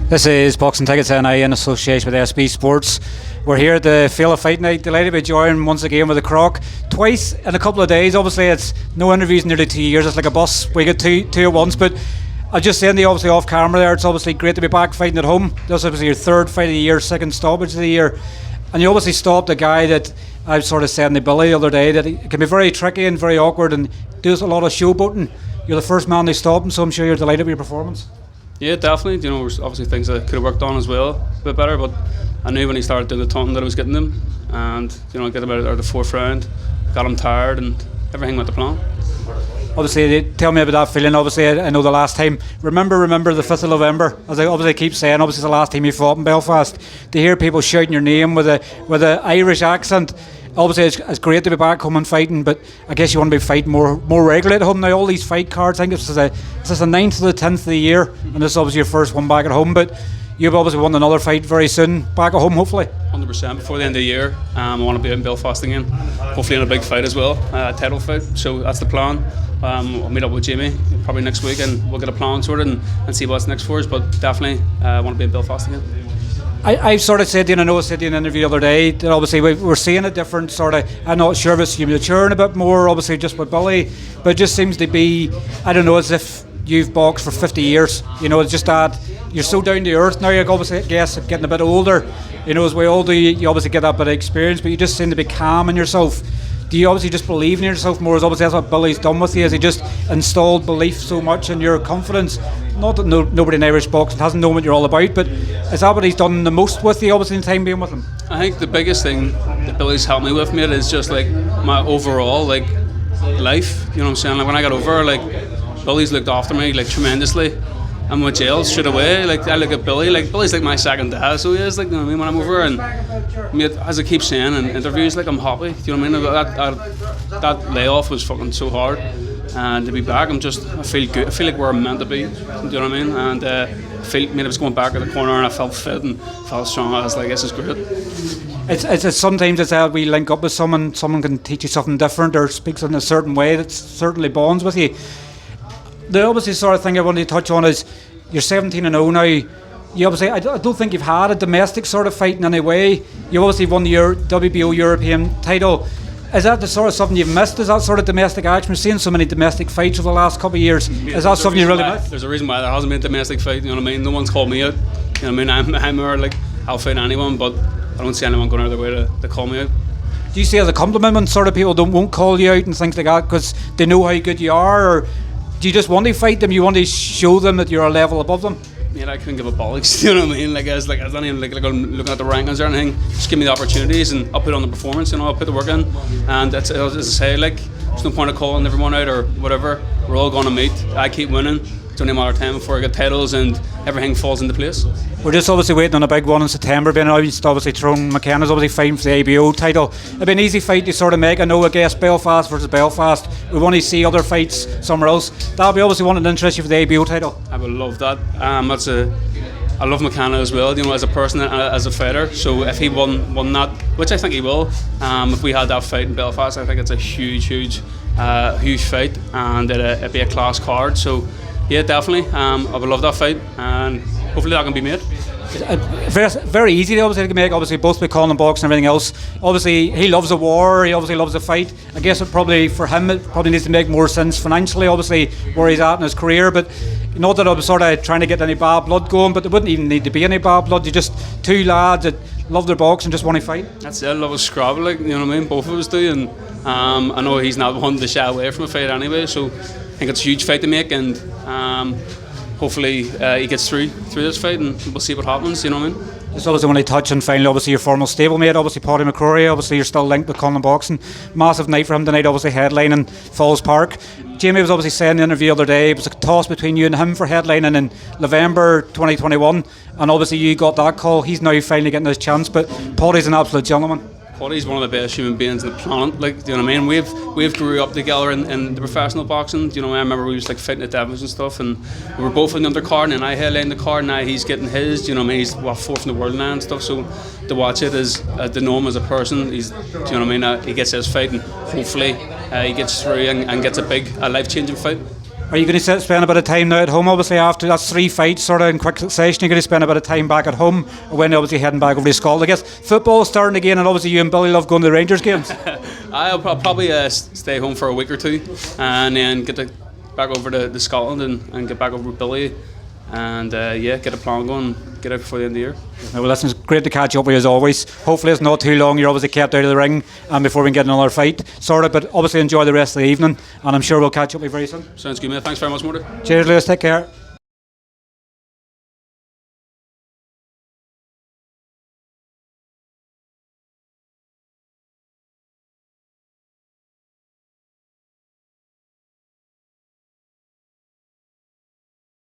This is Boxing Tickets NI in association with SB Sports. We're here at the Feel of Fight Night. Delighted to be joined once again with the Croc. Twice in a couple of days. Obviously, it's no interviews in nearly 2 years. It's like a bus. We get two at once. But I was just saying, obviously off camera there, it's obviously great to be back fighting at home. This is obviously your third fight of the year, second stoppage of the year. And you obviously stopped a guy that I've sort of said in the Billy the other day that it can be very tricky and very awkward and does a lot of showboating. You're the first man they stopped him, so I'm sure you're delighted with your performance. Yeah, definitely. You know, there's obviously things that could have worked on as well a bit better, but I knew when he started doing the taunting that I was getting them, and get him out of the fourth round, got him tired, and everything went to plan. Obviously, tell me about that feeling. Obviously, I know the last time. Remember the 5th of November, as I obviously keep saying. Obviously, it's the last time you fought in Belfast. To hear people shouting your name with a Irish accent. Obviously, it's great to be back home and fighting, but I guess you want to be fighting more regularly at home now. All these fight cards, I think this is the 9th or the 10th of the year, and this is obviously your first one back at home. But you've obviously won another fight very soon back at home, hopefully. 100% before the end of the year. I want to be in Belfast again, hopefully in a big fight as well, a title fight. So that's the plan. I'll meet up with Jamie probably next week, and we'll get a plan sorted and see what's next for us. But definitely, I want to be in Belfast again. I sort of said to you, and I know I said to you in an interview the other day, that obviously we're seeing a different sort of, I'm not sure if it's you maturing a bit more, obviously just with Billy, but it just seems to be, I don't know, as if you've boxed for 50 years. It's just that you're so down to earth now. You're obviously, I guess, getting a bit older. As we all do, you obviously get that bit of experience, but you just seem to be calm in yourself. Do you obviously just believe in yourself more? As obviously that's what Billy's done with you. Has he just installed belief so much in your confidence? Not that nobody in Irish boxing hasn't known what you're all about, but is that what he's done the most with you, obviously, in the time being with him? I think the biggest thing that Billy's helped me with, mate, is just like my overall life. You know what I'm saying? Like when I got over, like Billy's looked after me like tremendously. I'm with jail straight away. Like I look at Billy, like Billy's like my second dad, so he is, like, you know what I mean, when I'm over. And mate, as I keep saying in interviews, like I'm happy. Do you know what I mean? That layoff was fucking so hard, and to be back, I feel good. I feel like where I'm meant to be. Do you know what I mean? And I was going back at the corner and I felt fit and felt strong. I was like, this is great. It's sometimes it's how we link up with someone can teach you something different or speaks in a certain way that certainly bonds with you. The obviously sort of thing I wanted to touch on is you're 17-0 now. You obviously, I don't think you've had a domestic sort of fight in any way. You obviously won the WBO European title. Is that the sort of something you've missed? Is that sort of domestic action? We're seeing so many domestic fights over the last couple of years. Is that something you really miss? There's a reason why there hasn't been a domestic fight. You know what I mean? No one's called me out. You know what I mean? I'm more like, I'll fight anyone, but I don't see anyone going out of their way to call me out. Do you see it as a compliment when sort of people won't call you out and things like that because they know how good you are, or do you just want to fight them? You want to show them that you're a level above them? Yeah, I couldn't give a bollocks. You know what I mean? Like I was not even like I'm looking at the rankings or anything. Just give me the opportunities, and I'll put on the performance. I'll put the work in. And that's, as I say, like there's no point of calling everyone out or whatever. We're all going to meet. I keep winning. It's only a matter of time before I get titles and everything falls into place. We're just obviously waiting on a big one in September. Being obviously thrown, McKenna's obviously fighting for the ABO title. It'd be an easy fight to sort of make. I know, I guess, Belfast versus Belfast. We want to see other fights somewhere else. That'll be obviously one that interests you for the ABO title. I would love that. I love McKenna as well, as a person and as a fighter. So if he won that, which I think he will, if we had that fight in Belfast, I think it's a huge fight, and it'd be a class card. So yeah, definitely. I would love that fight, and hopefully that can be made. Very, very easy obviously to make, obviously both with Colin box and everything else. Obviously he loves a war, he obviously loves a fight. I guess it probably needs to make more sense financially, obviously where he's at in his career, but not that I'm sort of trying to get any bad blood going, but there wouldn't even need to be any bad blood. You're just two lads that love their box and just want to fight. That's it, I love a scrabble, like, you know what I mean, both of us do, and I know he's not one to shy away from a fight anyway, so I think it's a huge fight to make, and hopefully he gets through this fight, and we'll see what happens. You know what I mean? Just obviously want to touch on finally, obviously your former stablemate, obviously Paddy McCrory. Obviously you're still linked with Colin Boxing. Massive night for him tonight, obviously headlining Falls Park. Jamie was obviously saying in the interview the other day it was a toss between you and him for headlining in November 2021, and obviously you got that call. He's now finally getting his chance, but Paddy's an absolute gentleman. Paddy's one of the best human beings on the planet. Like, do you know what I mean? We've grew up together in the professional boxing. Do you know, I remember we was like fighting at Devils and stuff, and we were both in the undercard, and I headlined the card, and now he's getting his. Do you know what I mean? He's fourth in the world now and stuff. So to watch it is to know him as a person. Do you know what I mean? He gets his fight, and hopefully he gets through and gets a life-changing fight. Are you going to spend a bit of time now at home? Obviously, after that's 3 fights sort of in quick succession, you're going to spend a bit of time back at home, or when obviously heading back over to Scotland. I guess football's starting again, and obviously you and Billy love going to the Rangers games. I'll probably stay home for a week or two, and then get back over to Scotland and get back over with Billy, and get a plan going, get out before the end of the year. Well, listen, it's great to catch up with you as always. Hopefully it's not too long. You're obviously kept out of the ring, and before we can get another fight sorted. But obviously enjoy the rest of the evening, and I'm sure we'll catch up with you very soon. Sounds good, mate. Thanks very much, Morty. Cheers, Lewis. Take care.